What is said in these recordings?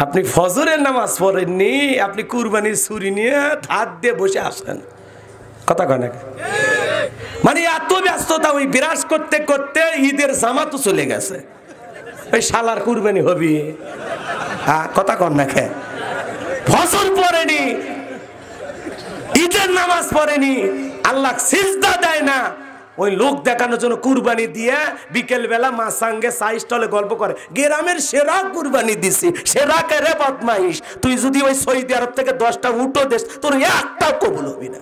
আপনি ফজরের নামাজ পড়েননি, আপনি কুরবানির ছুরি নিয়ে হাত দিয়ে বসে আসেন। কথা কয় না? মানে এত ব্যস্ততা ওই বিরাজ করতে করতে ঈদের জামাতও চলে গেছে। ওই শালার কুরবানি হবি, হ্যাঁ কথা কন না? খে ফজর পড়েনি, ঈদের নামাজ পড়েনি, আল্লাহ সিজদা দেয় না, ওই লোক দেখানোর জন্য কুরবানি দিয়ে বিকেল বেলা মার সঙ্গে চাই স্টলে গল্প করে গ্রামের সেরা কুরবানি দিছি। সেরা কে রে বদমাইশ? তুই যদি ওই সৌদি আরব থেকে 10টা উঠো দেশ, তোর একটা কবুল হবি না।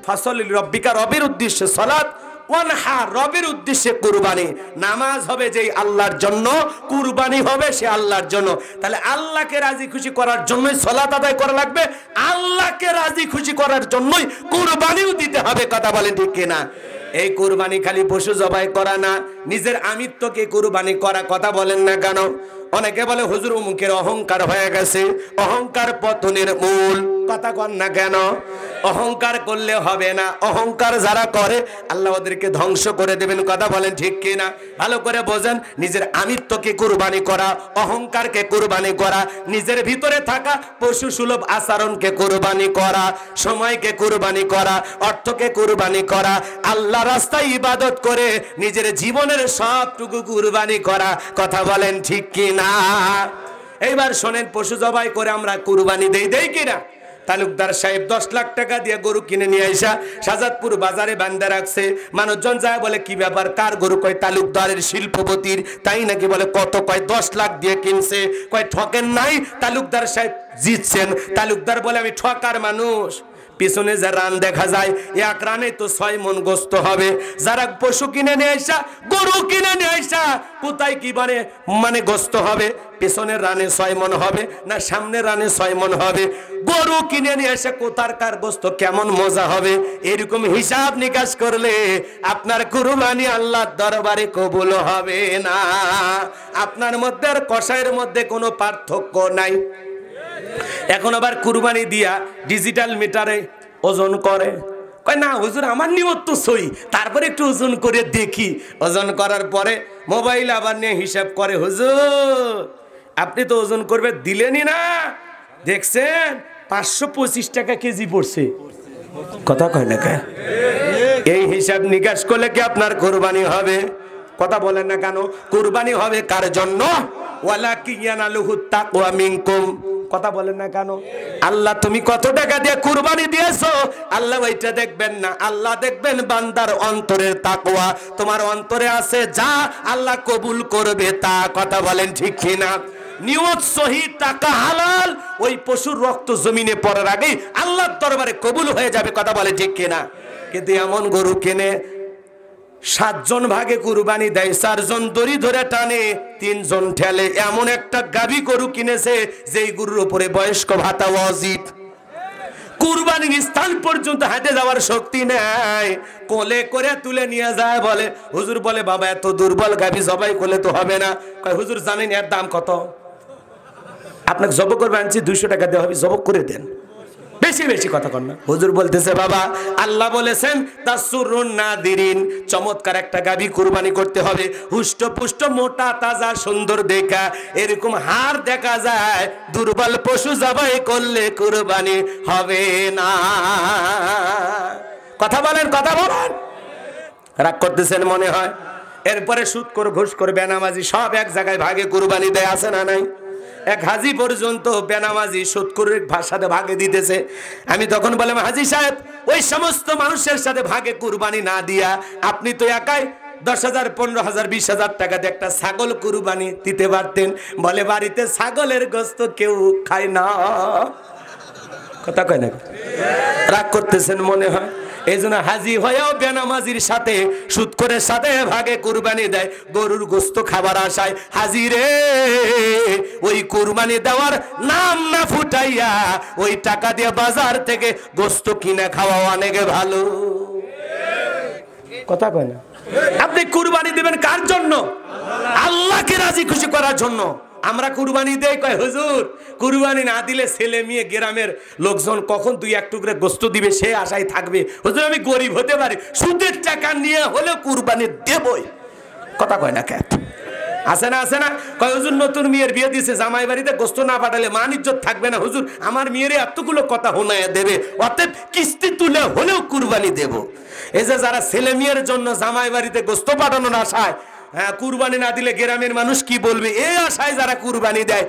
ফাসলিল রব্বিকা, রবের উদ্দেশ্যে সালাত, ওয়ানহার রবের উদ্দেশ্যে কুরবানি। নামাজ হবে যেই আল্লাহর জন্য, কুরবানি হবে সে আল্লাহর জন্য। তাহলে আল্লাহকে রাজি খুশি করার জন্যই সালাত আদায় করা লাগবে, আল্লাহকে রাজি খুশি করার জন্যই কুরবানিও দিতে হবে। কথা বলেন ঠিক কিনা? এই কুরবানি খালি পশু জবাই করা না, নিজের আমিত্বকে কুরবানি করা। কথা বলেন না কেন? অনেকে বলে হুজুর মুখের অহংকার হয়ে গেছে, অহংকার পতনের মূল। কথা কন না কেন? অহংকার করলে হবে না, অহংকার যারা করে আল্লাহ ওদেরকে ধ্বংস করে দেবেন। কথা বলেন ঠিক কিনা? ভালো করে বোঝেন। নিজের আমিত্বকে কুরবানি করা, অহংকারকে কুরবানি করা, নিজের ভিতরে থাকা পশু সুলভ আচরণকে কুরবানি করা, সময়কে কুরবানি করা, অর্থকে কুরবানি করা, আল্লাহ রাস্তায় ইবাদত করে নিজের জীবনের সবটুকু কুরবানি করা। কথা বলেন ঠিক কিনা? এইবার শোনেন, পশু জবাই করে আমরা কুরবানি দেই কিনা? তালুকদার সাহেব 10 লাখ টাকা দিয়ে গরু কিনে নিয়ে আইসা শাহজাদপুর বাজারে বান্ধা রাখছে। মানুষজন যায় বলে কি ব্যাপার, কার গরু? কয় তালুকদারের, শিল্পপতির। তাই নাকি? বলে কত? কয় 10 লাখ দিয়ে কিনছে। কয় ঠকেন নাই, তালুকদার সাহেব জিতছেন। তালুকদার বলে আমি ঠকার মানুষ। পিছনে যে রান দেখা যায়, এক রানে তো 6 মণ গোস্ত হবে। যারা পশু কিনে নিয়ে আসা, গরু কিনে নিয়ে আসা, কোথায় কি মানে গোস্ত হবে? পেছনের রানে 6 মণ হবে না সামনের রানে 6 মণ হবে? গরু কিনে নিয়ে আসা কোথার কার গোস্ত কেমন মজা হবে? এরকম হিসাব নিকাশ করলে আপনার কুরবানি আল্লাহর দরবারে কবুল হবে না। আপনার মধ্যে আর কসাইয়ের মধ্যে কোনো পার্থক্য নাই। এখন আবার কুরবানি দিয়া ডিজিটাল মিটারে ওজন করে। কয় না হুজুর আমার নিয়ত তো সই, তারপরে একটু ওজন করে দেখি। ওজন করার পরে মোবাইল আবার নিয়ে হিসাব করে, হুজুর আপনি তো ওজন করবে দিলেনই না, দেখছেন 525 টাকা কেজি পড়ছে। কথা কয় না কে? এই হিসাব নিকাশ করলে কি আপনার কুরবানি হবে? কথা বলেন না কেন? কুরবানি হবে কার জন্য? ওয়ালাকিন ইয়ানালুহু তাকওয়া মিনকুম। কথা বলেন না কেন? আল্লাহ তুমি কত টাকা দিয়ে কুরবানি দিয়েছো আল্লাহ ওইটা দেখবেন না, আল্লাহ দেখবেন বান্দার অন্তরের তাকওয়া। তোমার অন্তরে আছে যা আল্লাহ কবুল করবে তা। কথা বলেন ঠিক কিনা? নিয়ত সহি, টাকা হালাল, ওই পশুর রক্ত জমিনে পড়ার আগেই আল্লাহর দরবারে কবুল হয়ে যাবে। কথা বলেন ঠিক কিনা? কিন্তু এমন গরু কেনে 7 জন ভাগে কুরবানি দেয়, 4 জন দড়ি ধরে টানে, 3 জন ঠেলে। এমন একটা গাভী গরু কিনেছে যেই গরুর উপরে বয়স্ক ভাতা ওয়াজিব। কুরবানির স্থান পর্যন্ত হাঁটে যাওয়ার শক্তি নাই, কোলে করে তুলে নিয়ে যায়। বলে হুজুর, বলে বাবা এত দুর্বল গাভী জবাই করলে তো হবে না। কয় হুজুর জানেন এর দাম কত? আপনাকে জব করবে আনছি 200 টাকা দেওয়া হবে, জব করে দেন। বেশি বেশি কথা কর না। হুজুর বলতেছে বাবা আল্লাহ বলেছেন তাসুরুন নাদিরিন, চমৎকার একটা গাভী কুরবানি করতে হবে, হুষ্ট পুষ্ট মোটা তাজা সুন্দর দেখা, এরকম হাড় দেখা যায়। দুর্বল পশু জবাই করলে কুরবানি হবে না। কথা বলেন, কথা বলেন। রাগ করতেছেন মনে হয়? এরপরে সুদ করে, ঘুষ করে, বেনামাজি সব এক জায়গায় ভাগে কুরবানি দেয়, আছে না নাই? এক হাজি পর্যন্ত বেনামাজি সুদখোরের সাথে ভাগে দিতেছে। আমি তখন বললাম হাজি সাহেব ওই সমস্ত মানুষের সাথে ভাগে কুরবানি না দিয়া আপনি তো একাই 10,000, 15,000, 20,000 টাকা দিয়ে একটা ছাগল কুরবানি দিতে পারতেন। বলে বাড়িতে ছাগলের গোস্ত কেউ খায় না। কথা কয় না? রাগ করতেছেন মনে হয়? এই জন্য হাজি হয়েও বেনামাজির সাথে, সুদখোরের সাথে ভাগে কুরবানি দেয় গরুর গোস্ত খাবার আশায়। হাজি রে, ওই কুরবানি দেওয়ার নাম না ফুটাইয়া ওই টাকা দিয়ে বাজার থেকে গোস্ত কিনে খাওয়া অনেক ভালো। কথা কয় না? আপনি কুরবানি দিবেন কার জন্য? আল্লাহকে রাজি খুশি করার জন্য। আমরা কুরবানি দেই, কয় হুজুর কুরবানি না দিলে ছেলে মেয়ে গ্রামের লোকজন কখন দুই এক টুকরে গোস্ত দিবে সে আশায় থাকবে। হুজুর আমি গরিব হতে পারি, সুদের টাকা নিয়ে হলেও কুরবানি দেবই। কথা কয় না কেন? আছে না আছে না? কয় হুজুর নতুন মেয়ের বিয়ে দিয়েছে, জামাই বাড়িতে গোস্ত না পাঠালে মান ইজ্জত থাকবে না। হুজুর আমার মেয়ের এতগুলো কথা শোনায় দেবে, অতএব কিস্তি তুলে হলেও কুরবানি দেব। এই যে যারা ছেলে মেয়ের জন্য জামাই বাড়িতে গোস্ত পাঠানোর আশায়, হ্যাঁ কুরবানি না দিলে গ্রামের মানুষ কি বলবে, এই আশায় যারা কুরবানি দেয়,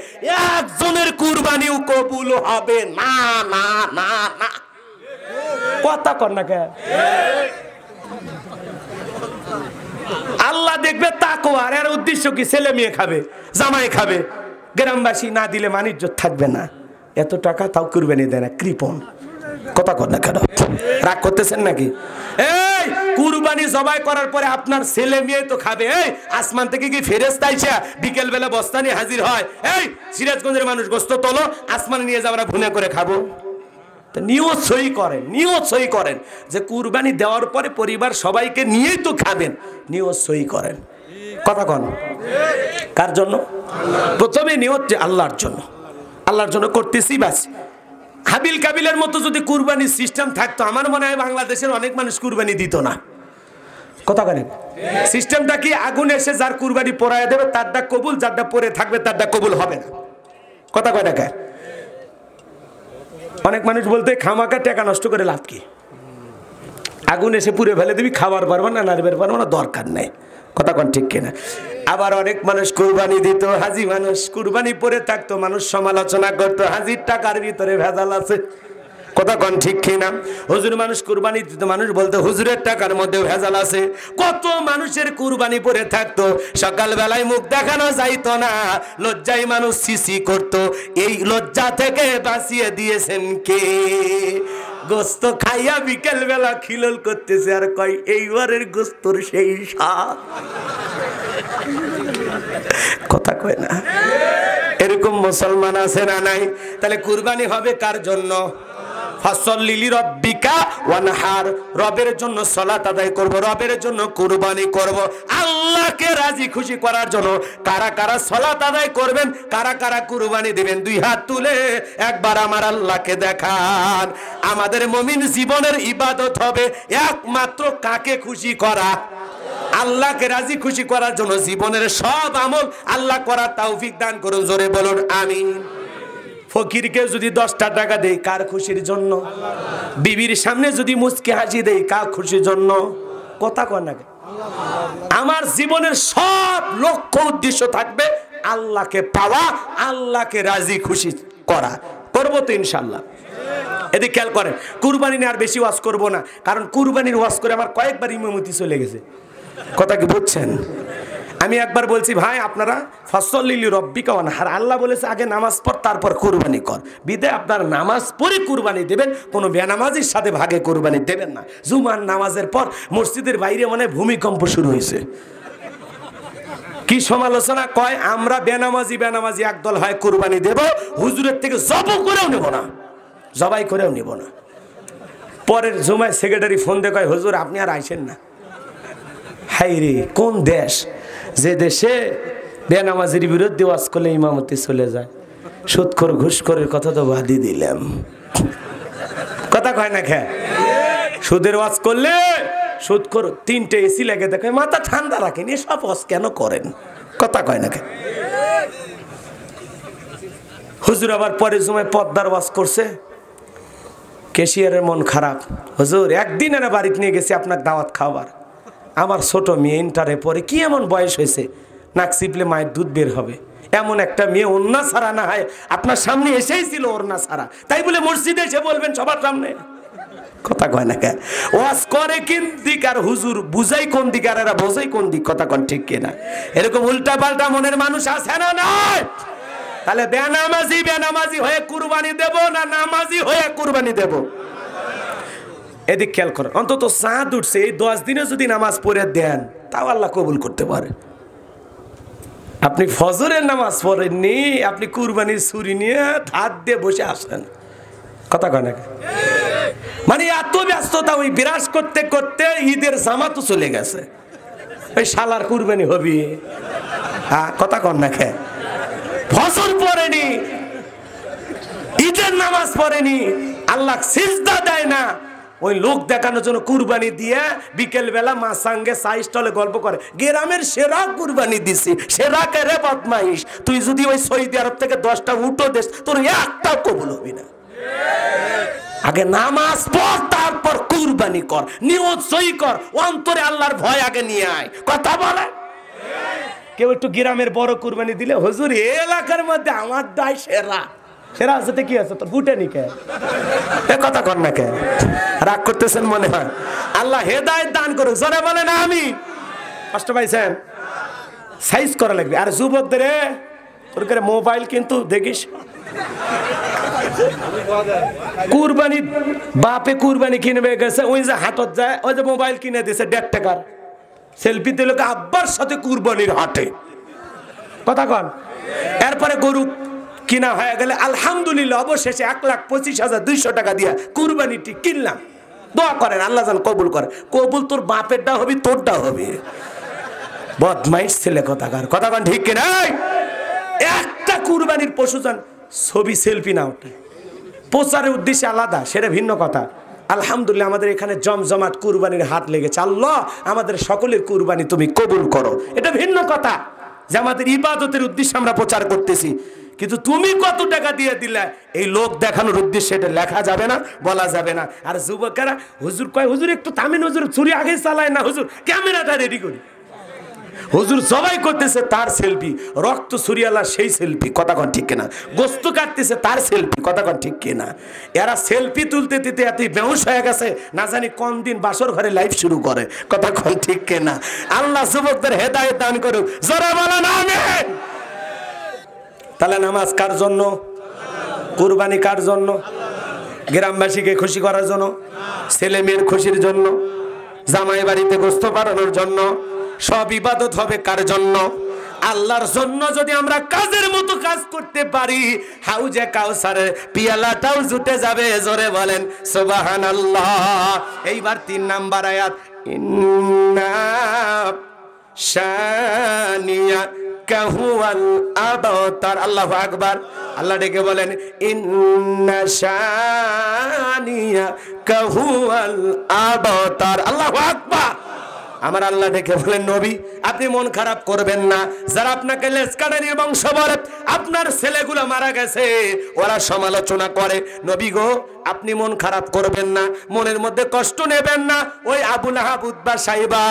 একজনের কুরবানিও কবুল হবে না না না না। কথা কর না কেন? আল্লাহ দেখবে তাকওয়া, আর এর উদ্দেশ্য কি? ছেলে মেয়ে খাবে, জামাই খাবে, গ্রামবাসী না দিলে মান ইজ্জত থাকবে না। এত টাকা তাও কুরবানি দেয় না, কৃপণ। কথা কর না কেন? রাগ করতেছেন নাকি? এই কুরবানি জবাই করার পরে আপনার ছেলে মেয়ে তো খাবে। এই আসমান থেকে কি ফেরেশতা আইসা বিকেল বেলা বস্তা নিয়ে হাজির হয়? এই সিরাজগঞ্জের মানুষ গোস্ত তোলো, আসমানে নিয়ে যাও, আমরা ভুনে করে খাবো। নিয়ত সই করেন, নিয়ত সই করেন যে কুরবানি দেওয়ার পরে পরিবার সবাইকে নিয়েই তো খাবেন। নিয়ত সই করেন। কথা কন কার জন্য? প্রথমে নিয়ত যে আল্লাহর জন্য, আল্লাহর জন্য করতেছি বাস। হাবিল কাবিলের মতো যদি কুরবানির সিস্টেম থাকতো, আমার মনে হয় বাংলাদেশের অনেক মানুষ কুরবানি দিত না। কথা বলেন? সিস্টেমটা কি? আগুন এসে যার কুরবানি পড়ায় দেবে তারটা কবুল, যারটা পরে থাকবে তারটা কবুল হবে না। কথা কয় না? অনেক মানুষ বলতে খামাকা টাকা নষ্ট করে লাভ কি? আগুন এসে পুড়ে ফেলে দিবি, খাবার পারবো না, নাড়বের পারবো না, দরকার নেই। কথা কোন ঠিক কিনা? আবার অনেক মানুষ কুরবানি দিত, হাজি মানুষ কুরবানি পরে থাকতো, মানুষ সমালোচনা করতো, হাজির টাকার ভিতরে ভেজাল আছে। কথা কোন ঠিক কিনা? হুজুর মানুষ কুরবানি দিত, মানুষ বলতো হুজুরের টাকার মধ্যে ভেজাল আছে। কত মানুষের কুরবানি পরে থাকতো, সকাল বেলায় মুখ দেখানো যাইতো না, লজ্জায় মানুষ সিসি করতো। এই লজ্জা থেকে বাঁচিয়ে দিয়েছেন কে? গোস্ত খাইয়া বিকেল বেলা খিলল করতেছে আর কয় এইবারের গোস্তর সেই স্বাদ। কথা কয় না? এরকম মুসলমান আছে না নাই? তাহলে কুরবানি হবে কার জন্য? ফাসাল্লি লিরাব্বিকা ওয়ানহার, রবের জন্য সালাত আদায় করব, রবের জন্য কুরবানি করব, আল্লাহকে রাজি খুশি করার জন্য। কারা কারা সালাত আদায় করবেন, কারা কারা কুরবানি দিবেন, দুই হাত তুলে একবার আমার আল্লাহকে দেখান। আমাদের মুমিন জীবনের ইবাদত হবে একমাত্র কাকে খুশি করা? আল্লাহকে রাজি খুশি করার জন্য। জীবনের সব আমল আল্লাহ করার তৌফিক দান করুন, জোরে বলুন আমিন। ফকিরকে যদি 10টা টাকা দেই, কার খুশির জন্য? বিবির সামনে যদি মুচকি হাসি দেই, কার খুশির জন্য? কথা কয় না? আমার জীবনের সব লক্ষ্য উদ্দেশ্য থাকবে আল্লাহকে পাওয়া, আল্লাহকে রাজি খুশি করা। করবো তো ইনশাল্লাহ। এদিকে খেয়াল করেন, কুরবানি নিয়ে আর বেশি ওয়াজ করবো না, কারণ কুরবানির ওয়াজ করে আমার কয়েকবার ইমামতি চলে গেছে। কথা কি বুঝছেন? আমি একবার বলছি ভাই আপনারা ফাসাল্লি লিরাব্বিকা ওয়ানহার, আল্লাহ বলেছে আগে নামাজ পড় তারপর কুরবানি কর, বিদায় আপনার নামাজ পড়ে কুরবানি দেবেন, কোনো বেনামাজির সাথে ভাগে কুরবানি দেবেন না। জুমার নামাজের পর মসজিদের বাইরে মনে ভূমিকম্প শুরু হয়েছে। কি সমালোচনা! কয় আমরা বেনামাজি বেনামাজি একদল হয় কুরবানি দেব, হুজুরের থেকে জব করেও নেব না, জবাই করেও নেব না। পরের জুমায় সেক্রেটারি ফোন দিয়ে কয় হুজুর আপনি আর আইসেন না। হাই রে, কোন দেশ যে দেশে বেনামাজির বিরুদ্ধে ওয়াজ করলে ইমামতি চলে যায়। সুদখোর ঘুষখোরের কথা তো বাদই দিলাম। কথা কয় না? খে সুদের ওয়াজ করলে সুদখোর 3টে এসি লেগে দেখে, মাথা ঠান্ডা রাখেন, এসব ওয়াজ কেন করেন? কথা কয় না? খে হুজুর আবার পরে সময় পদ্মার ওয়াজ করছে, ক্যাশিয়ারের মন খারাপ। হুজুর একদিন এনে বাড়িতে নিয়ে গেছি আপনার দাওয়াত খাওয়ার, আমার ছোট মেয়ে ইন্টারে পরে, কি এমন বয়স হয়েছে, নাক চিপলে মায়ের দুধ বের হবে, এমন একটা মেয়ে ওড়না ছাড়া না হয় আপনার সামনে এসেই ছিল ওড়না ছাড়া, তাই বলে মসজিদে এসে বলবেন সবার সামনে? কথা কয় না? ওয়াজ করে কোন দিক আর হুজুর বুঝাই কোন দিক আর এরা বোঝাই কোন দিক? কথা কন ঠিক কিনা? এরকম উল্টা পাল্টা মনের মানুষ আছে না নাই? তাহলে বেনামাজি বেনামাজি হয়ে কুরবানি দেব না নামাজি হয়ে কুরবানি দেব? এদিক খেয়াল করেন, অন্তত চাঁদ উঠছে এই 10 দিনে যদি নামাজ পড়ে দেন তাও আল্লাহ কবুল করতে পারে। আপনি ফজরের নামাজ পড়েননি, আপনি কুরবানির ছুরি নিয়ে হাত দিয়ে বসে আসেন। কথা কয় না? মানে এত ব্যস্ততা, ওই বিরাজ করতে করতে ঈদের জামাতও চলে গেছে, ওই শালার কুরবানি হবি। হ্যাঁ কথা কন না? ফজর পড়েনি, ঈদের নামাজ পড়েনি, আল্লাহ সিজদা দেয় না, ওই লোক দেখানোর জন্য কুরবানি দিয়ে বিকেল বেলা মার সঙ্গে চা স্টলে গল্প করে গ্রামের সেরা কুরবানি দিছি। সেরা কে রে বদমাইশ, তুই যদি ওই সৌদি আরব থেকে 10টা উঠো দেশ, তোর একটা কবুল হবি না। আগে নামাজ পড়, তারপর কুরবানি কর, নিয়ত সই কর, অন্তরে আল্লাহর ভয় আগে নিয়ে আয়। কথা বলে কেউ একটু গ্রামের বড় কুরবানি দিলে হুজুর এই এলাকার মধ্যে আমার দায় সেরা। সেরা আছে কি আছে তোর ফুটেনি কে? এ কথা কর না কে? রাগ করতেছেন মনে হয়? আল্লাহ হেদায়েত দান করুক, জোরে বলেন আমিন। কষ্ট পাইছেন? সাইজ করা লাগবে। আর যুবকদের তোর করে মোবাইল কিন্তু দেখিস, কুরবানি বাপে কুরবানি কিনবে গেছে, ওই যে হাটত যায়, ওই যে মোবাইল কিনে দিয়েছে 1.5 টাকার, সেলফি দিল আব্বার সাথে কুরবানির হাটে। কথা কন। এরপরে গরু কিনা হয়ে গেলে আলহামদুলিল্লাহ অবশেষে 1,25,200 টাকা দিয়া কুরবানিটি কিনলাম। দোয়া করেন আল্লাহ যেন কবুল করে। কবুল তোর বাপেরটা হবে, তোরটা হবে। বদমাইশ ছেলে কথাকার। কথা কন ঠিক কিনা? একটা কুরবানির পশু যান ছবি সেলফি না ওঠে, প্রচারের উদ্দেশ্যে আলাদা, সেটা ভিন্ন কথা। আলহামদুলিল্লাহ আমাদের এখানে জমজমাট কুরবানির হাট লেগেছে। আল্লাহ আমাদের সকলের কুরবানি তুমি কবুল করো, এটা ভিন্ন কথা। যে আমাদের ইবাদতের উদ্দেশ্যে আমরা প্রচার করতেছি, কিন্তু তুমি কত টাকা দিয়ে দিলে এই লোক দেখানোর উদ্দেশ্যে এটা লেখা যাবে না, বলা যাবে না। আর যুবকেরা হুজুর কয়, হুজুর একটু থামেন, হুজুর ছুরি আগে চালায় না, হুজুর ক্যামেরাটা রেডি করি। হুজুর সবাই করতেছে তার সেলফি, রক্ত সুরিয়ালা সেই সেলফি। কথা কন ঠিক কিনা? গোস্ত কাটতেছে তার সেলফি। কথা কন ঠিক কিনা? এরা সেলফি তুলতে দিতে এতই বেহুশ হয়ে গেছে, না জানি কোন দিন বাসর ঘরে লাইভ শুরু করে। কথা কন ঠিক কিনা? আল্লাহ যুবকদের হেদায়েত দান করুক, জোরে বলেন আমিন। তাহলে নামাজ কার জন্য? কুরবানি কার জন্য? গ্রামবাসীকে খুশি করার জন্য, ছেলে মেয়ের খুশির জন্য, জামাই বাড়িতে গোস্ত বাড়ানোর জন্য। সব ইবাদত হবে কার জন্য? আল্লাহর জন্য। যদি আমরা কাজের মতো কাজ করতে পারি, হাউজে কাউসারের পিয়ালাটাও জুটে যাবে। জোরে বলেন সুবহানাল্লাহ। এইবার 3 নাম্বার আয়াত, ইন্না শানিয়া কাহুয়াল আবতার। আল্লাহু আকবার। আল্লাহ ডেকে বলেন ইন্না শানিয়া কাহুয়াল আবতার। আল্লাহু আকবার। আমার আল্লাহ ডেকে বলেন নবী আপনি মন খারাপ করবেন না। যারা আপনাকে লেসকাটারির বংশ বলে, আপনার ছেলেগুলো মারা গেছে, ওরা সমালোচনা করে, নবী গো আপনি মন খারাপ করবেন না, মনের মধ্যে কষ্ট নেবেন না। ওই আবু লাহাব, উতবা, সাইবা,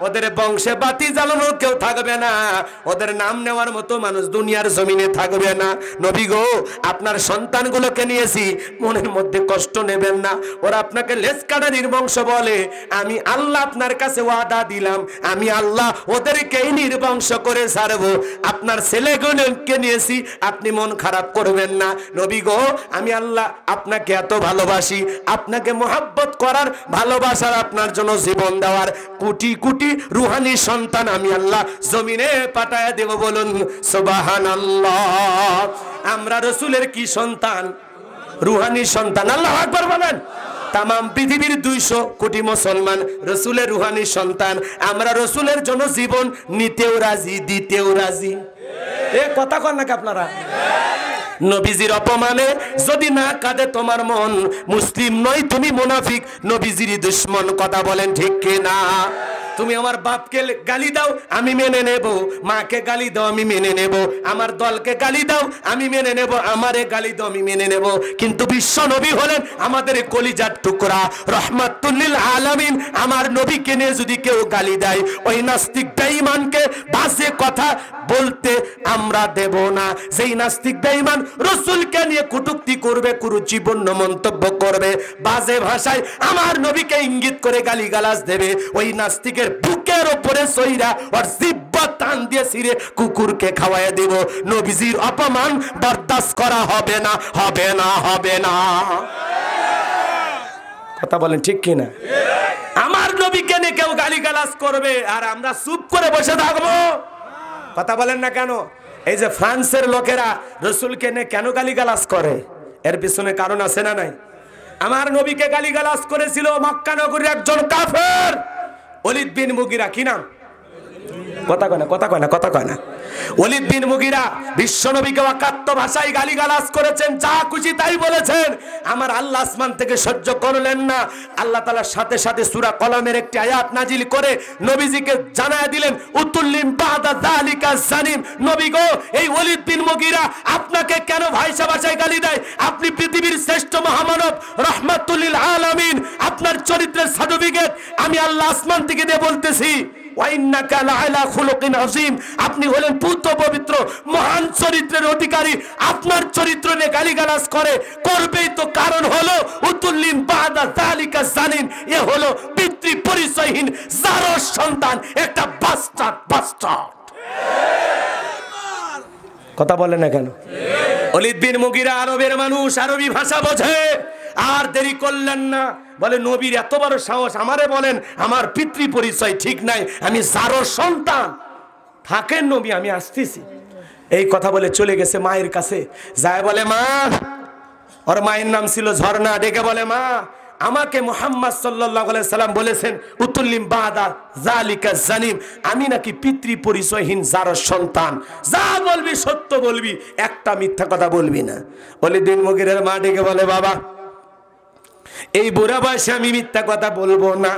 ওদের বংশে বাতি জ্বালানোর কেউ থাকবে না, ওদের নাম নেওয়ার মতো মানুষ দুনিয়ার জমিনে থাকবে না। নবী গো আপনার সন্তানগুলোকে নিয়েছি, মনের মধ্যে কষ্ট নেবেন না। ওরা আপনাকে লেসকাটারির বংশ বলে, আমি আল্লাহ আপনার কাছে ওয়াদা দিলাম, আমি আল্লাহ ওদেরকেই নির্বংশ করে ছাড়বো। আপনার ছেলেগুলোকে নিয়েছি, আপনি মন খারাপ করবেন না। নবী গো আমি আল্লাহ আপনাকে এত ভালোবাসি, আপনাকে মোহাব্বত করার, ভালোবাসার, আপনার জন্য জীবন দেওয়ার কোটি কোটি রুহানি সন্তান আমি আল্লাহ জমিনে পাঠায় দেব। বলুন সুবহানাল্লাহ। আমরা রাসূলের কি সন্তান? রুহানি সন্তান। আল্লাহু আকবার বলেন। তাম পৃথিবীর 200 কোটি মুসলমান রাসূলের রুহানি সন্তান। আমরা রাসূলের জন্য জীবন নিতেও রাজি, দিতেও রাজি। এ কথা কন নাকি আপনারা? নবীজির অপমানে যদি না কাঁদে তোমার মন, মুসলিম নয় তুমি মুনাফিক, নবীজির দুশমন। কথা বলেন ঠিক কিনা? তুমি আমার বাপকে গালি দাও আমি মেনে নেব, মাকে গালি দাও আমি মেনে নেব, আমার দলকে গালি দাও আমি মেনে নেব, আমারে গালি দাও আমি মেনে নেব, কিন্তু বিশ্ব নবী হলেন আমাদের কলিজার টুকরা, রহমাতুল লিল আলামিন। আমার নবীকে নিয়ে যদি কেউ গালি দেয়, ওই নাস্তিক বেঈমানকে বাজে কথা বলতে আমরা দেব না। যেই নাস্তিক বেঈমান রাসূলকে নিয়ে কটূক্তি করবে, কুরুচিপূর্ণ মন্তব্য করবে, বাজে ভাষায় আমার নবীকে ইঙ্গিত করে গালিগালাজ দেবে, ওই নাস্তিকের বুকের উপরে সইরা আর জিহ্বা টান দিয়ে ছিঁড়ে কুকুরকে খাওয়ায় দেব। নবীজির অপমান বরদাস্ত করা হবে না, হবে না, হবে না। কথা বলেন ঠিক কিনা? আমার নবীকে নিয়ে কেউ গালিগালাজ করবে আর আমরা চুপ করে বসে থাকবো? কথা বলেন না কেন? এই যে ফ্রান্সের লোকেরা রাসূলকে নিয়ে কেন গালিগালাজ করে, এর পিছনে কারণ আছে না নাই? আমার নবীকে গালিগালাজ করেছিল মক্কা নগরীর একজন কাফের, ওলীদ বিন মুগীরা। কি নাম? কথা কয় না, কথা কয় না, কথা কয় না। ওলীদ বিন মুগীরা বিশ্বনবীকে অকাট্য ভাষায় গালিগালাজ করেছেন, যা খুশি তাই বলেছেন। আমার আল্লাহ আসমান থেকে সহ্য করলেন না। আল্লাহ তাআলা সাথে সাথে সূরা কলমের একটি আয়াত নাজিল করে নবীজিকে জানায় দিলেন, উতুল্লিম বাদা যালিকা জানিম। নবী গো, এই ওলীদ বিন মুগীরা আপনাকে কেন ভাষা ভাষায় গালি দেয়? আপনি পৃথিবীর শ্রেষ্ঠ মহামানব, রাহমাতুল লিল আলামিন। আপনার চরিত্রের সার্টিফিকেট আমি আল্লাহ আসমান থেকে দিয়ে বলতেছি, ওয়াইন্নাকা লাআলা খুলুকিন আযীম। আপনি হলেন পূত পবিত্র মহান চরিত্রের অধিকারী। আপনার চরিত্র নিয়ে গালিগালাজ করবেই তো, কারণ হলো উতুল্লিম বাদা যালিকা জানিম। এ হলো পিতৃ পরিচয়হীন জারজ সন্তান, একটা বাস্টার্ড। কথা বলে না কেন? ওলীদ বিন মুগীরা আরবের মানুষ, আরবি ভাষা বোঝে। আর দেরি করলেন না, বলে নবীর এত বড় সাহস, আমারে বলেন আমার পিতৃ পরিচয় ঠিক নাই, আমি জারজ সন্তান। থাকেন নবী, আমি আসতেছি। এই কথা বলে চলে গেছে মায়ের কাছে। যায় বলে, মা, ওর মায়ের নাম ছিল ঝর্ণা। ডেকে বলে, মা, আমাকে মুহাম্মদ সাল্লাল্লাহু আলাইহি সাল্লাম বলেছেন উতুল্লিম বাদা যালিকা জানিম, আমি নাকি পিতৃ পরিচয়হীন জারজ সন্তান। যা বলবি সত্য বলবি, একটা মিথ্যা কথা বলবি না। ওলীদ বিন মুগীরার মা ডেকে বলে, বাবা, এই বুড়া বয়সে আমি মিথ্যা কথা বলবো না।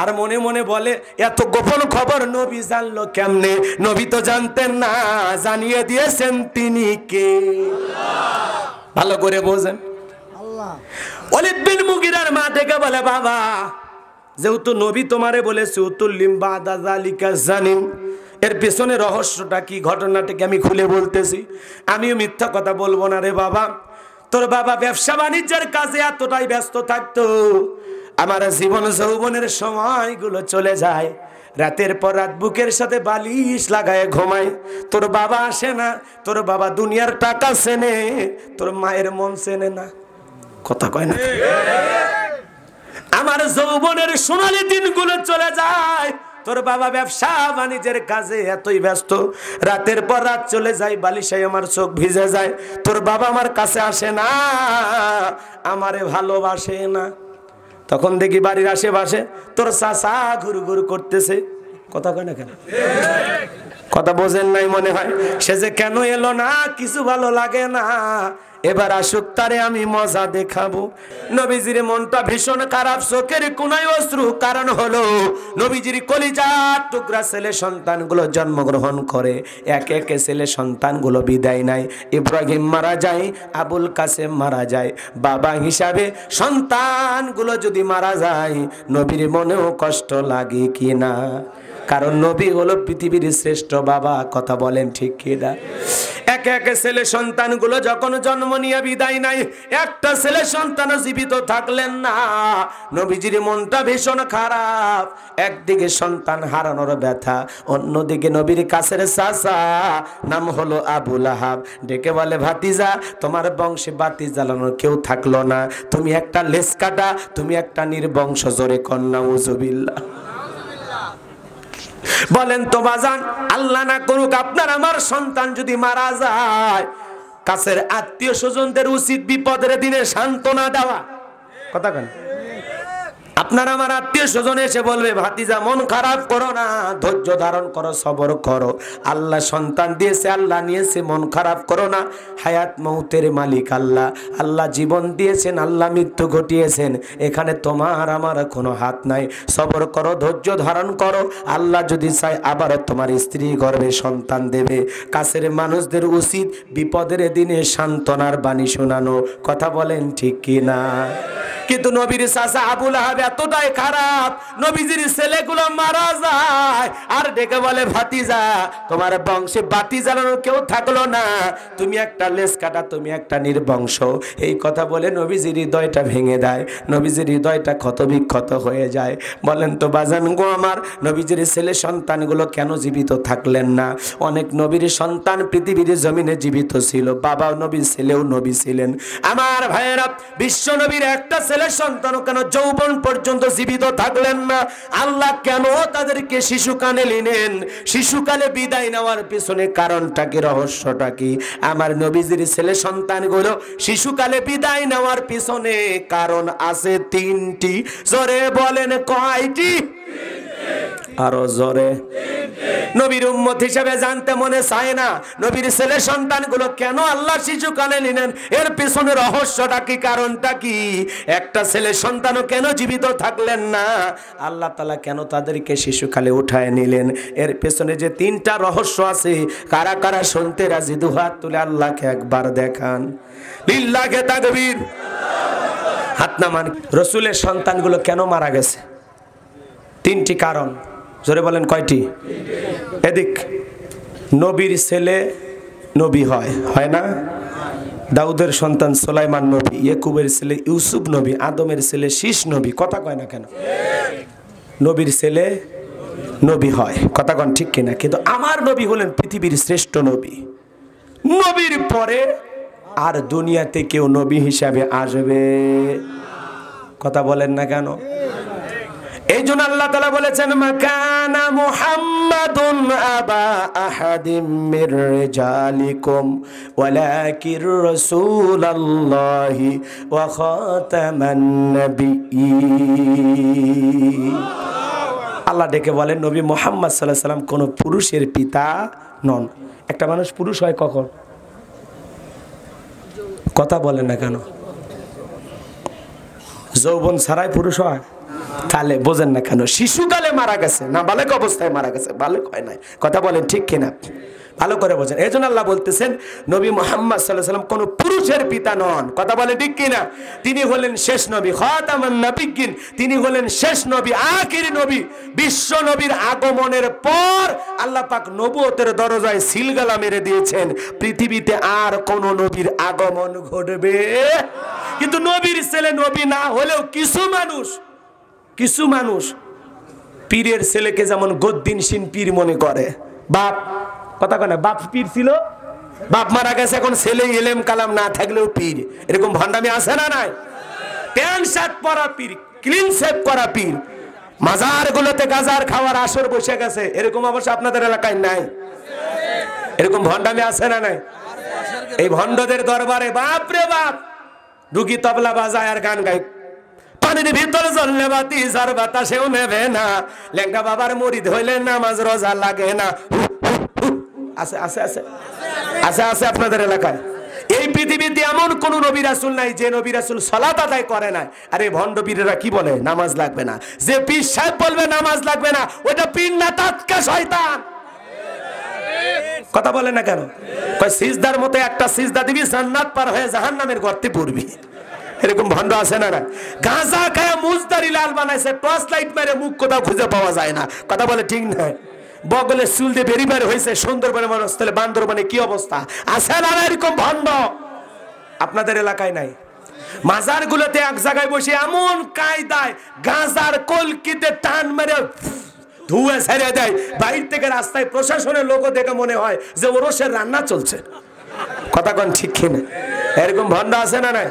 আর মনে মনে বলে, এত গোপন খবর নবী জানলো কেমনে? নবী তো জানতেন না, জানিয়ে দিয়েছেন তিনি কে। ভালো করে বোঝেন। ওলীদ বিন মুগীরার মা ডেকে বলে, বাবা, যেহেতু নবী তোমারে বলেছে উতুল্লিম বাদা যালিকা জানিম, এর পেছনে রহস্যটা কি, ঘটনাটাকে আমি খুলে বলতেছি। আমিও মিথ্যা কথা বলবো না রে বাবা। তোর বাবা ব্যবসা বাণিজ্যের কাজে এতটাই ব্যস্ত থাকতো, আমার জীবন যৌবনের সময়গুলো চলে যায়, রাতের পর রাত বুকের সাথে বালিশ লাগায় ঘুমায়। তোর বাবা আসে না, তোর বাবা দুনিয়ার টাকা চেনে, তোর মায়ের মন চেনে না। কথা কয় না? আমার যৌবনের সোনালী দিনগুলো চলে যায়, তোর বাবা ব্যবসা বাণিজ্যের কাজে এতই ব্যস্ত, রাতের পর রাত চলে যায়, বালিশে আমার চোখ ভিজে যায়। তোর বাবা আমার কাছে আসে না, আমারে ভালোবাসে না। তখন দেখি বাড়ির আশেপাশে তোর চাচা ঘুরঘুর করতেছে। কথা কয় না কেন? কথা বোঝেন নাই মনে হয়। সে যে কেন এলো না, কিছু ভালো লাগে না, এবার আসুক, তারে আমি মজা দেখাবো। নবীজির মনটা ভীষণ খারাপ, চোখের কোনায় অশ্রু। কারণ হলো নবীজির কলিজার টুকরা ছেলে সন্তানগুলো জন্মগ্রহণ করে, একে একে ছেলে সন্তানগুলো বিদায় নেয়। ইব্রাহিম মারা যায়, আবুল কাসেম মারা যায়। বাবা হিসাবে সন্তানগুলো যদি মারা যায়, নবীর মনেও কষ্ট লাগে কি না? কারণ নবী হলো পৃথিবীর শ্রেষ্ঠ বাবা। কথা বলেন ঠিক কিনা? একে একে ছেলে সন্তানগুলো যখন জন্ম নিয়ে বিদায় নাই, একটা ছেলে সন্তান জীবিত থাকলেন না। নবীজির মনটা ভীষণ খারাপ। একদিকে সন্তান হারানোর ব্যথা, অন্যদিকে নবীর কাছের চাচা নাম হলো আবু লাহাব ডেকে বলে, ভাতিজা, তোমার বংশে বাতি জ্বালানোর কেউ থাকলো না, তুমি একটা লেজ কাটা, তুমি একটা নির্বংশ। জোরে কন্যা উজুবিল্লাহ। বলেন তো বাজান, আল্লাহ না করুক আপনার আমার সন্তান যদি মারা যায়, কাছের আত্মীয় স্বজনদের উচিত বিপদের দিনে সান্ত্বনা দেওয়া। কথা কেন? আপনার আমার আত্মীয় স্বজন এসে বলবে, ভাতিজা মন খারাপ করো না, ধৈর্য ধারণ করো, সবর করো, আল্লাহ সন্তান দিয়েছে, আল্লাহ নিয়েছে, মন খারাপ করো না। হায়াত মৌতের মালিক আল্লাহ, আল্লাহ জীবন দিয়েছেন, আল্লাহ মৃত্যু ঘটিয়েছেন, এখানে তোমার আমার কোনো হাত নাই। সবর করো, ধৈর্য ধারণ করো, আল্লাহ যদি চায় আবার তোমার স্ত্রী গর্ভে সন্তান দেবে। কাছের মানুষদের উচিত বিপদের দিনে সান্ত্বনার বাণী শোনানো। কথা বলেন ঠিক কি না? কিন্তু নবীর চাচা আবু লাহাব এতটাই খারাপ, নবীজির ছেলেগুলো মারা যায় আর ডেকে বলে, ভাতিজা, তোমার বংশে বাতি জ্বালানোর কেউ থাকলো না, তুমি একটা লেজ কাটা, তুমি একটা নির্বংশ। এই কথা বলে নবীজির হৃদয়টা ভেঙে দেয়, নবীজির হৃদয়টা ক্ষত বিক্ষত হয়ে যায়। বলেন তো বাজান গো আমার, নবীজির ছেলে সন্তানগুলো কেন জীবিত থাকলেন না? অনেক নবীর সন্তান পৃথিবীর জমিনে জীবিত ছিল, বাবাও নবী, ছেলেও নবী ছিলেন। আমার ভাইয়েরা, বিশ্ব নবীর একটা ছেলে সন্তানও কেন যৌবন পর্যন্ত জীবিত থাকলেন না? আল্লাহ কেন তাদেরকে শিশুকালে নিলেন? শিশুকালে বিদায় নেওয়ার পিছনে কারণটা কি, রহস্যটা কি? আমার নবীজির ছেলে সন্তানগুলো শিশুকালে বিদায় নেওয়ার পিছনে কারণ আছে তিনটি। জোরে বলেন কয়টি? আরো জোরে। নবীর উম্মত হিসেবে জানতে মনে চায় না নবীর ছেলে সন্তানগুলো কেন আল্লাহ শিশু কালে নিলেন, এর পেছনে রহস্যটা কি, কারণটা কি? একটা ছেলে সন্তানও কেন জীবিত থাকলেন না, আল্লাহ তাআলা কেন তাদেরকে শিশুকালে উঠায় নিলেন, এর পেছনে যে তিনটা রহস্য আছে। কারা কারা শুনতে রাজি দুহাত তুলে আল্লাহকে একবার দেখান। লিল্লাহি তাকবীর। হাত নামান। রাসূলের সন্তানগুলো কেন মারা গেছে? তিনটি কারণ। জোরে বলেন কয়টি? এদিক। নবীর ছেলে নবী হয়, হয় না? দাউদের সন্তান সুলাইমান নবী, ইয়াকুবের ছেলে ইউসুফ নবী, আদমের ছেলে শীষ নবী। কথা কয় না কেন? নবীর ছেলে নবী হয়, কথা কন ঠিক কিনা? কিন্তু আমার নবী হলেন পৃথিবীর শ্রেষ্ঠ নবী। নবীর পরে আর দুনিয়াতে কেউ নবী হিসাবে আসবে, কথা বলেন না কেন? এই জন্য আল্লাহ তাআলা বলেছেন মাকানা মুহাম্মাদুন আবা আহাদিম মির রিজালিকুম ওয়ালাকির রাসূলুল্লাহি ওয়া খাতামান নাবিয়্যিন। আল্লাহ ডেকে বলেন নবী মুহাম্মদ সাল্লাল্লাহু আলাইহি সাল্লাম কোন পুরুষের পিতা নন। একটা মানুষ পুরুষ হয় কখন? কথা বলেন না কেন? যৌবন ছাড়াই পুরুষ হয়? তাহলে বোঝেন না কেন? শিশুকালে মারা গেছে, না বালক অবস্থায় মারা গেছে, বালক হয় নাই। কথা বলেন ঠিক কিনা? ভালো করে বোঝেন। এই জন্য আল্লাহ বলতেছেন নবী মুহাম্মদ সাল্লাল্লাহু আলাইহি সাল্লাম কোন পুরুষের পিতা নন। কথা বলেন ঠিক কিনা? তিনি হলেন শেষ নবী, খাতামান নাবিয়্যিন। তিনি হলেন শেষ নবী, আখিরি নবী। বিশ্ব নবীর আগমনের পর আল্লাহ পাক নবুয়তের দরজায় সিলগালা মেরে দিয়েছেন, পৃথিবীতে আর কোন নবীর আগমন ঘটবে। কিন্তু নবীর ছেলে নবী না হলেও কিছু মানুষ পীরের ছেলেকে যেমন গদ্দিনশীন পীর মনে করে। বাপ, কথা কয় না, বাপ পীর ছিল, বাপ মারা গেছে, এখন ছেলে ইলম কালাম না থাকলেও পীর। এরকম ভণ্ডামি আছে না নাই? প্যান্ট শার্ট পরা পীর, ক্লিন শেভ করা পীর, মাজার গুলোতে গাজার খাওয়ার আসর বসে গেছে, এরকম অবশ্য আপনাদের এলাকায় নাই? এরকম ভণ্ডামি আছে না নাই? এই ভণ্ডদের দরবারে বাপ রে বাপ, রুগী তবলা বাজায় আর গান গায়, পানির ভিতর জ্বললে বাতি যার বাতাসেও নেবে না, লেঙ্গা বাবার মুরিদ হইলে নামাজ রোজা লাগে না। আছে আছে আছে আছে আছে আপনাদের এলাকায়। এই পৃথিবীতে এমন কোন নবী রাসূল নাই যে নবী রাসূল সালাত আদায় করে না। আরে ভণ্ড পীরেরা কি বলে? নামাজ লাগবে না। যে পীর সাহেব বলবে নামাজ লাগবে না, ওটা পীর না, তাৎকা শয়তান। কথা বলে না কেন? কয় সিজদার মতো একটা সিজদা দিবি, জান্নাত পার হয়ে জাহান্নামের গর্তে পড়বি। এরকম ভণ্ড আছে না? গাঁজা খায় মুজদারি লাল বানাইছে, টর্চ লাইট মেরে মুখ কোথাও খুঁজে পাওয়া যায় না। কথা বলে ঠিক নয়? বগলে চুল দিয়ে বেরিবার হয়েছে, সুন্দরবনে মানুষ, তাহলে বান্দরবনে কি অবস্থা? আছে না এরকম ভণ্ড? আপনাদের এলাকায় নাই? মাজার গুলোতে এক জায়গায় বসে এমন কায়দায় গাঁজার কলকিতে টান মেরে ধুয়ে ছেড়ে দেয়, বাইরে থেকে রাস্তায় প্রশাসনের লোক দেখে মনে হয় যে ওরসের রান্না চলছে। কথা কন ঠিক কিনা? এরকম ভণ্ড আছে না নাই?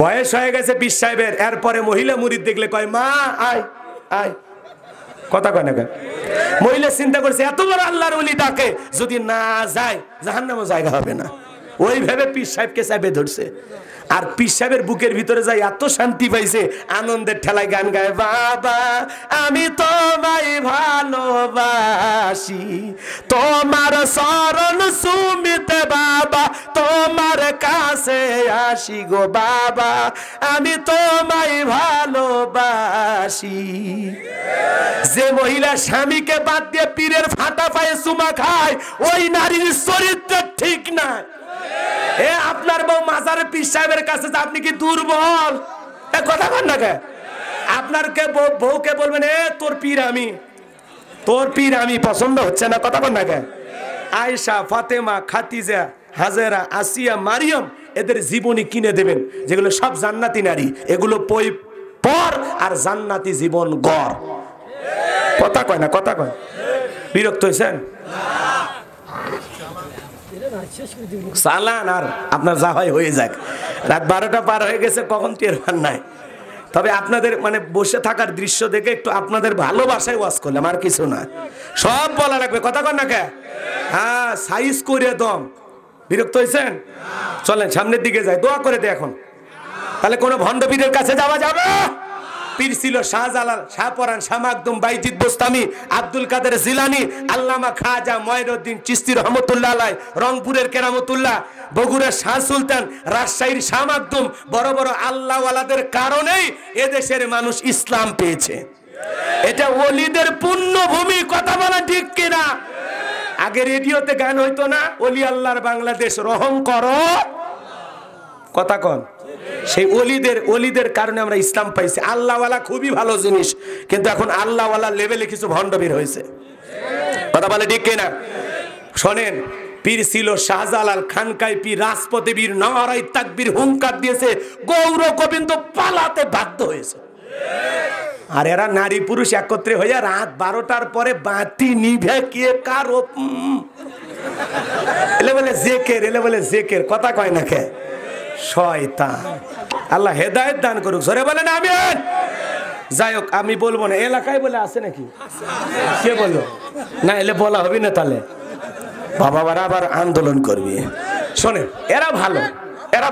বয়স হয়ে গেছে পীর সাহেবের, এরপরে মহিলা মুরিদ দেখলে কয় মা আয় আয়। কথা কয় না কেন? মহিলা চিন্তা করছে এত বড় আল্লাহর ওলি ডাকে, যদি না যায় জাহান্নামে জায়গা হবে না, ওই ভেবে পীর সাহেবকে চাপে ধরছে। আর পীর সাহেবের বুকের ভিতরে যাই এত শান্তি পাইছে, আনন্দের ঠেলায় গান গায়, বাবা আমি তোমায় ভালোবাসি, তোমার শরণ সুমিতে বাবা, তোমার কাছে আসি গো বাবা, আমি তোমায় ভালোবাসি। যে মহিলা স্বামীকে বাদ দিয়ে পীরের ফাটা পায়ে চুমা খায়, ওই নারীর চরিত্র ঠিক না। এ আপনার বউ মাজারে পীর সাহেবের কাছে, আপনি কি দুর্বল? কথা বল না কে? আপনার কে বউকে বলবেন এ তোর পীর আমি পছন্দ হচ্ছে না। কথা বল না কে? আয়েশা, ফাতেমা, খাদিজা, হাজেরা, আসিয়া, মারিয়াম, এদের জীবনী কিনে দেবেন, যেগুলো সব জান্নাতি নারী, এগুলো পর আর জান্নাতি জীবন গড়। কথা কয় না? কথা কয়? বিরক্ত হয়েছেন? চালান আর আপনার যা হয় হয়ে যাক। রাত 12টা পার হয়ে গেছে, কখন টের পান নাই। তবে আপনাদের মানে বসে থাকার দৃশ্য দেখে একটু আপনাদের ভালোবাসায় ওয়াজ করলাম, আর কিছু না। সব বলা লাগবে, কথা কন না কে? হ্যাঁ, সাইজ করে দম। বিরক্ত হয়েছেন? চলেন সামনের দিকে যাই, দোয়া করে দে এখন। তাহলে কোনো ভণ্ড পীরের কাছে যাওয়া যাবে? পীর ছিল শাহজালাল, শাহপরান, শাহ মাকদুম, বাইজিদ বোস্তামি, আব্দুল কাদের জিলানী, আল্লামা খাজা মঈনুদ্দিন চিশতি রহমতুল্লাহ আলাইহি, রংপুরের কেরামতুল্লাহ, বগুড়ার শাহ সুলতান, রাজশাহীর শাহ মাকদুম, বড় বড় আল্লাহওয়ালাদের কারণেই এদেশের মানুষ ইসলাম পেয়েছে। এটা ওলিদের পুণ্যভূমি, কথা বলা ঠিক কিনা? আগে রেডিওতে গান হইতো না, ওলি আল্লাহর বাংলাদেশ, রহম করো, কথা কন। সেই ওলিদের কারণে আমরা ইসলাম পাইছি। আল্লাহওয়ালা খুবই ভালো জিনিস, কিন্তু এখন আল্লাহওয়ালা লেভেলে কিছু ভণ্ড বের হয়েছে, কথা বলে ঠিক কিনা? শোনেন, পীর ছিল শাহজালাল, খানকায় পীর, রাজপথে বীর, নারায়ে তাকবীর হুঙ্কার দিয়েছে, গৌর গোবিন্দ পালাতে বাধ্য হয়েছে। আর এরা নারী পুরুষ একত্রে হইয়া রাত 12টার পরে বাতি নিভে কে কারো এলে বলে জেকের, এলে বলে জেকের, কথা কয় না কে? শয়তান। আল্লাহ হেদায়েত দান করুক, জোরে বলেন আমিন। যাই হোক, আমি বলবো না, এলাকায় বলে আছে নাকি? কে বললো না? এলে বলা হবে না, তাহলে বাবারা আবার আন্দোলন করবি। শোনেন, এরা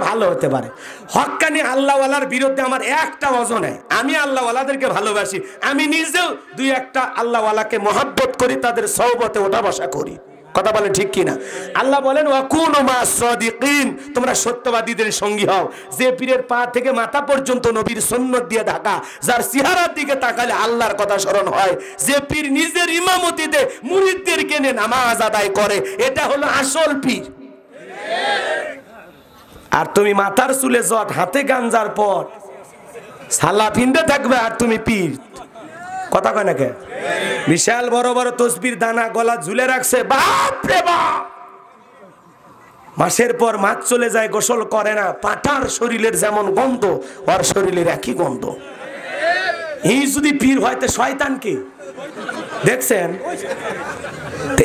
ভালো হতে পারে। হক্কানি আল্লাহওয়ালার বিরুদ্ধে আমার একটা ওজন নেই। আমি আল্লাহওয়ালাদেরকে ভালোবাসি, আমি নিজেও দুই একটা আল্লাহওয়ালাকে মহব্বত করি, তাদের সহবতে ওঠা বসা করি, কথা বলেন ঠিক কিনা? আল্লাহ বলেন ওয়াকুনু মা'আস সাদিকিন, তোমরা সত্যবাদীদের সঙ্গী হও। যে পীরের পা থেকে মাথা পর্যন্ত নবীর সুন্নাত দিয়ে ঢাকা, যার চেহারার দিকে তাকালে আল্লাহর কথা স্মরণ হয়, যে পীর নিজের ইমামতিতে মুরিদদেরকে নিয়ে নামাজ আদায় করে, এটা হলো আসল পীর। আর তুমি মাথার চুলে জট, হাতে গাঞ্জার পট, সালা পিন্দে থাকবে, আর তুমি পীর, কথা কয় না কে? বিশাল বড় বড় তসবির দানা গলা ঝুলে রাখছে, বাপ রে বাপ, মাসের পর মাস চলে যায়, গোসল করে না, পাটার শরীরের যেমন গন্ধ, ওর শরীরের একই গন্ধ। এই যদি পীর হয় তো শয়তান কি? দেখছেন,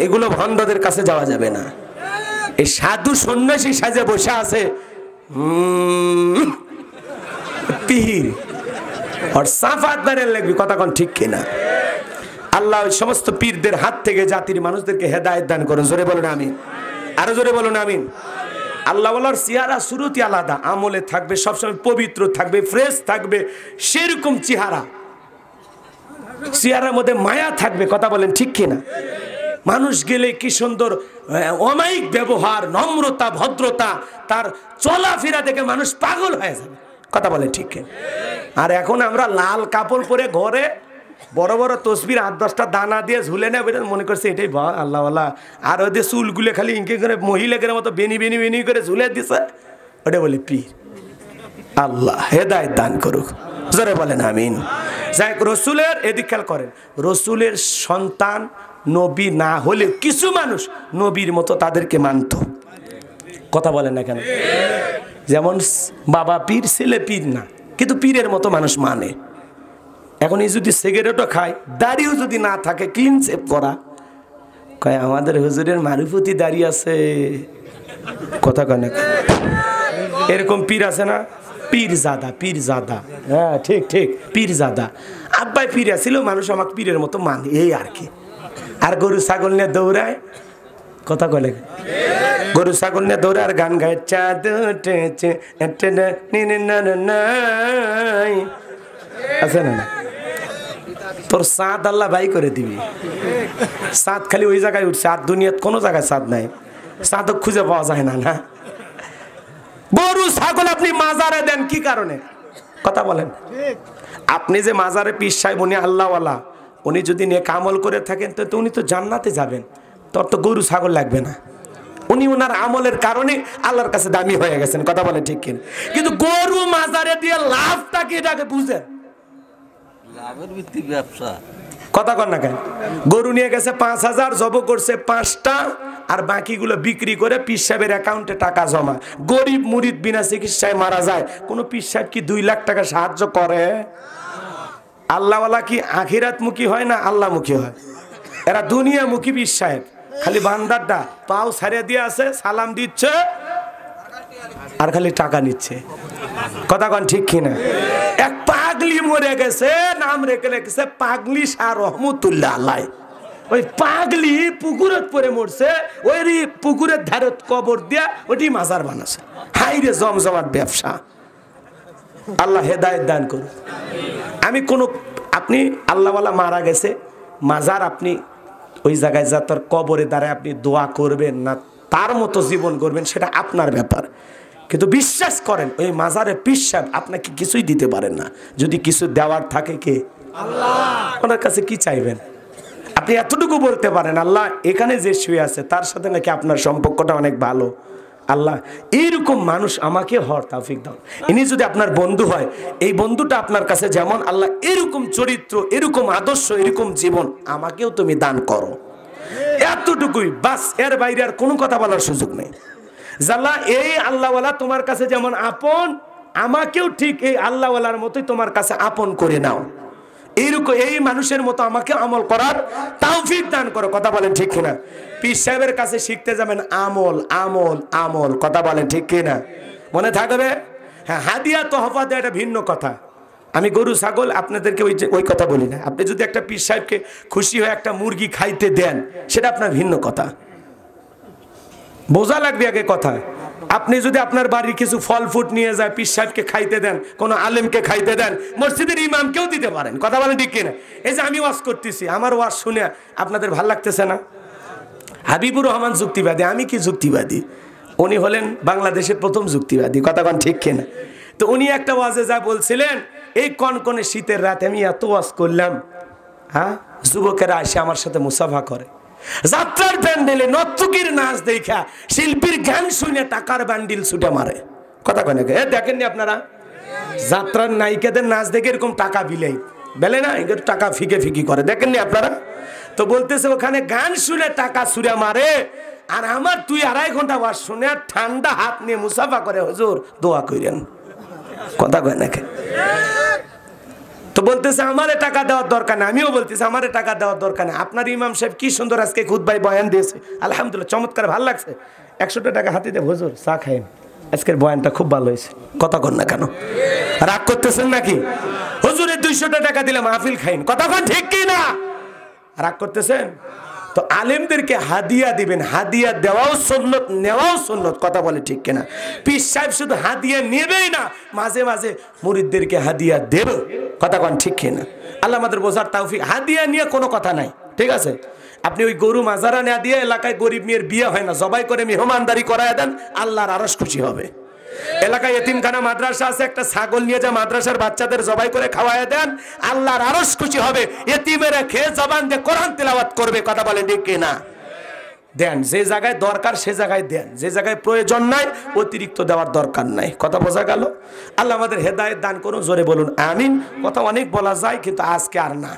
এগুলো ভণ্ডদের কাছে যাওয়া যাবে না। এই সাধু সন্ন্যাসী সাজে বসে আছে পীর, আর সাফাত বারের লাগবে, কথা কোন ঠিক কিনা? আল্লাহ ওই সমস্ত পীরদের হাত থেকে জাতির মানুষদেরকে হেদায়েত দান করুন, জোরে বলুন আমিন, আরো জোরে বলুন আমিন। আল্লাহওয়ালার চেহারা শুরুতে আলাদা, আমলে থাকবে, সবসময় পবিত্র থাকবে, ফ্রেশ থাকবে, সেরকম চেহারার মধ্যে মায়া থাকবে, কথা বলেন ঠিক কিনা? মানুষ গেলে কি সুন্দর অমায়িক ব্যবহার, নম্রতা, ভদ্রতা, তার চলাফেরা দেখে মানুষ পাগল হয়ে যাবে, কথা বলে ঠিক কিনা? আর এখন আমরা লাল কাপড় পরে ঘরে বড় বড় তসবির 8-10টা দানা দিয়ে ঝুলে নেবে, মনে করছে এটাই বা আল্লাহওয়ালা। আর ওদের চুলগুলো খালি ইঙ্কে করে মহিলাদের মতো বেনি বেনি বেনি করে ঝুলে দিছে, ওটা বলে পীর। আল্লাহ হেদায়েত দান করুক, জোরে বলেন আমিন। যাই রসুলের এদিক খেয়াল করেন, রসুলের সন্তান নবী না হলে কিছু মানুষ নবীর মতো তাদেরকে মানত, কথা বলেন না কেন? যেমন বাবা পীর, ছেলে পীর না, কিন্তু পীরের মতো মানুষ মানে। এখন এই যদি সিগারেটও খায়, দাড়িও যদি না থাকে, ক্লিন শেভ করা, কয় আমাদের হুজুরের মারুফতি দাড়ি আছে, কথা কয় না? এরকম পীর আছে না? পীরজাদা, হ্যাঁ ঠিক ঠিক, পীরজাদা। আব্বাই পীর ছিল, মানুষ আমাকে পীরের মতো মানে, এই আর কি। আর গরু ছাগল নিয়ে দৌড়ায়, কথা কলে, গরু ছাগল নিয়ে দৌড়ায় আর গান গায়, চাঁদ উঠেছে আছে না? তোর চাঁদ আল্লাহ ভাই করে দিবি। চাঁদ খালি ওই জায়গায় উঠছে, আর দুনিয়ার কোনো জায়গায় চাঁদ নাই, চাঁদ খুঁজে পাওয়া যায় না। না, গরু ছাগল আপনি মাজারে দেন কি কারণে, কথা বলেন? আপনি যে মাজারে পীর সাহেব, উনি আল্লাহওয়ালা, উনি যদি নেক আমল করে থাকেন তো উনি তো জান্নাতে যাবেন, তোর তো গরু ছাগল লাগবে না। উনি ওনার আমলের কারণে আল্লাহর কাছে দামি হয়ে গেছেন, কথা বলে ঠিক কিনা? কিন্তু গরু মাজারে দিয়ে লাভটা কি, এটাকে বুঝেন? লাভের ভিত্তিক ব্যবসা, কথা কর না কেন? গরু নিয়ে গেছে 5,000, জব করছে 5টা, আর বাকিগুলো বিক্রি করে পীর সাহেবের অ্যাকাউন্টে টাকা জমা। গরিব মুরিদ বিনা চিকিৎসায় মারা যায়, কোন পীর সাহেব কি 2 লাখ টাকা সাহায্য করে? আল্লাহওয়ালা কি আখিরাতমুখী হয় না আল্লাহমুখী হয়? এরা দুনিয়ামুখী পীর সাহেব, খালি বান্দারটা পাও ছাড়িয়ে দিয়ে আছে, সালাম দিচ্ছে আর খালি টাকা নিচ্ছে, কথা কন ঠিক কিনা? এক পাগলি মরে গেছে, নাম রেখেছে পাগলি শাহ রহমতুল্লাহ আলাইহি। ওই পাগলি পুকুরে পরে মরছে, ওই পুকুরের ধারে কবর দিয়া ওটি মাজার বানাছে। হাই রে জমজমাট ব্যবসা, আল্লাহ হেদায়েত দান করুন। আমি কোনো আপনি আল্লাহওয়ালা মারা গেছে মাজার, আপনি ওই জায়গায় যা তার কবরে দাঁড়ায় আপনি দোয়া করবেন না তার মতো জীবন করবেন সেটা আপনার ব্যাপার, কিন্তু বিশ্বাস করেন ওই মাজারে পীর সাহেব আপনাকে কিছুই দিতে পারেন না। যদি কিছু দেওয়ার থাকে কে? আল্লাহ। ওনার কাছে কি চাইবেন? আপনি এতটুকু বলতে পারেন আল্লাহ এখানে যে শুয়ে আছে তার সাথে নাকি আপনার সম্পর্কটা অনেক ভালো, আল্লাহ এইরকম মানুষ আমাকে হওয়ার তৌফিক দাও। ইনি যদি আপনার বন্ধু হয়, এই বন্ধুটা আপনার কাছে যেমন, আল্লাহ এরকম চরিত্র, এরকম আদর্শ, এরকম জীবন আমাকেও তুমি দান করো। এতটুকুই বাস, এর বাইরে আর কোনো কথা বলার সুযোগ নেই। জাল্লা এই আল্লাহওয়ালা তোমার কাছে যেমন আপন, আমাকেও ঠিক এই আল্লাহওয়ালার মতোই তোমার কাছে আপন করে নাও। এইরকম এই মানুষের মতো আমাকে আমল করার তৌফিক দান করো। কথা বলেন ঠিক কিনা? পীর সাহেবের কাছে শিখতে যাবেন আমল আমল আমল। কথা বলেন ঠিক কিনা? মনে থাকবে। হ্যাঁ, হাদিয়া তোহফা দেওয়া এটা ভিন্ন কথা। আমি গরু ছাগল আপনাদেরকে ওই কথা বলি না। আপনি যদি একটা পীর সাহেবকে খুশি হয়ে একটা মুরগি খাইতে দেন সেটা আপনার ভিন্ন কথা, বোঝা লাগবে আগে কথা। আপনি যদি আপনার বাড়ির কিছু ফল ফুট নিয়ে যায় পীর সাহেবকে খাইতে দেন, কোন আলেমকে খাইতে দেন, মসজিদের ইমামকেও দিতে পারেন। কথা বলেন ঠিক কিনা? এই যে আমি ওয়াজ করতেছি, আমার ওয়াজ শুনে আপনাদের ভাল লাগতেছে না? হাবিবুর রহমান যুক্তিবাদী, আমি কি যুক্তিবাদী? উনি হলেন বাংলাদেশের প্রথম যুক্তিবাদী। কথা বলেন ঠিক কিনা? তো উনি একটা ওয়াজে যা বলছিলেন, এই কনকনে শীতের রাতে আমি এত ওয়াজ করলাম, হ্যাঁ, যুবকেরা এসে আমার সাথে মুসাফা করে, যাত্রার প্যান্ডেলে নর্তকীর নাচ দেখা শিল্পীর গান শুনে টাকার বান্ডিল ছুটে মারে। কথা কয় নাকি? দেখেননি আপনারা যাত্রার নায়িকাদের নাচ দেখে এরকম টাকা বিলেই বেলে না, এগুলো টাকা ফিকে ফিকি করে, দেখেননি আপনারা? তো বলতেছে ওখানে গান শুনে টাকা ছুড়ে মারে, আর আমার 2-2.5 ঘন্টা ওয়াজ শুনে ঠান্ডা হাত নিয়ে মুসাফা করে, হুজুর দোয়া করেন। কথা কয় নাকি? তো বলতেছে আমারে টাকা দেওয়ার দরকার নেই। আমিও বলতেছি আমারে টাকা দেওয়ার দরকার নেই। আপনার ইমাম সাহেব কি সুন্দর আজকে খুতবায় বয়ান দিয়েছে, আলহামদুলিল্লাহ চমৎকার, ভালো লাগছে। 100 টাকা হাতে দেব, হুজুর চা খাইন, আজকের বয়ানটা খুব ভালো হয়েছে। কথা কন না কেন? রাগ করতেছেন নাকি? হুজুরের 200 টাকা দিলে মাহফিল খাইন। কথা কন ঠিক কি না? রাগ করতেছেন? তো আলেমদেরকে হাদিয়া দিবেন, হাদিয়া দেওয়াও সুন্নত, নেওয়াও সুন্নত। কথা বলে ঠিক কিনা? পীর সাহেব শুধু হাদিয়া নেবেই না, মাঝে মাঝে মুরিদদেরকে হাদিয়া দেবে। কথা কন ঠিক কিনা? আল্লাহ আমাদের বোঝার তৌফিক। হাদিয়া নিয়ে কোনো কথা নাই, ঠিক আছে? আপনি ওই গরু মাজারা না দিয়ে এলাকায় গরিব মেয়ের বিয়ে হয় না, জবাই করে মেহমানদারি করায় দেন, আল্লাহর আরশ খুশি হবে। এলাকায় এতিমখানা মাদ্রাসা আছে, একটা ছাগল নিয়ে যা মাদ্রাসার বাচ্চাদের জবাই করে খাওয়ায় দেন, আল্লাহর আরশ খুশি হবে। এতিমেরা খেয়ে জবান দিয়ে কোরআন তেলাওয়াত করবে। কথা বলে ঠিক কিনা? দেন, যে জায়গায় দরকার সে জায়গায় দেন, যে জায়গায় প্রয়োজন নাই অতিরিক্ত দেওয়ার দরকার নাই। কথা বোঝা গেল? আল্লাহ আমাদের হেদায়েত দান করুন, জোরে বলুন আমিন। কথা অনেক বলা যায় কিন্তু আজকে আর না।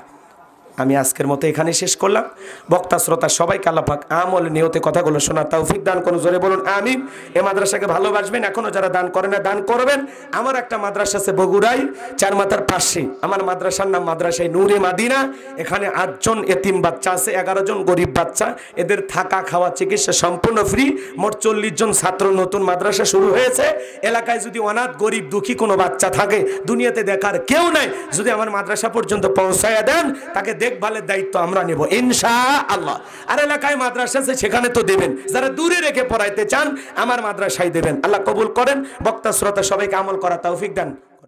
আমি আজকের মতো এখানে শেষ করলাম। বক্তা শ্রোতা সবাইকে আল্লাহ পাক আমল নিয়তে কথাগুলো শোনার তৌফিক দান করুন, জোরে বলুন আমিন। এই মাদ্রাসাকে ভালোবাসবেন, এখনো যারা দান করেন না দান করবেন। আমার একটা মাদ্রাসা আছে বগুড়ায়, চারমাথার পাশে। আমার মাদ্রাসার নাম মাদ্রাসায় নূরে মাদিনা। এখানে 8 জন এতিম বাচ্চা আছে, 11 জন গরিব বাচ্চা। এদের থাকা খাওয়া চিকিৎসা সম্পূর্ণ ফ্রি। মোট 40 জন ছাত্র। নতুন মাদ্রাসা শুরু হয়েছে। এলাকায় যদি অনাথ গরিব দুঃখী কোনো বাচ্চা থাকে, দুনিয়াতে দেখার কেউ নাই, যদি আমার মাদ্রাসা পর্যন্ত পৌঁছায়া দেন, তাকে দেখভালের দায়িত্ব আমরা নেব ইনশাআল্লাহ। আর এলাকায় মাদ্রাসা আছে সেখানে তো দেবেন, যারা দূরে রেখে পড়াইতে চান আমার মাদ্রাসায় দেবেন। আল্লাহ কবুল করেন। বক্তা শ্রোতা সবাইকে আমল করা তৌফিক দেন।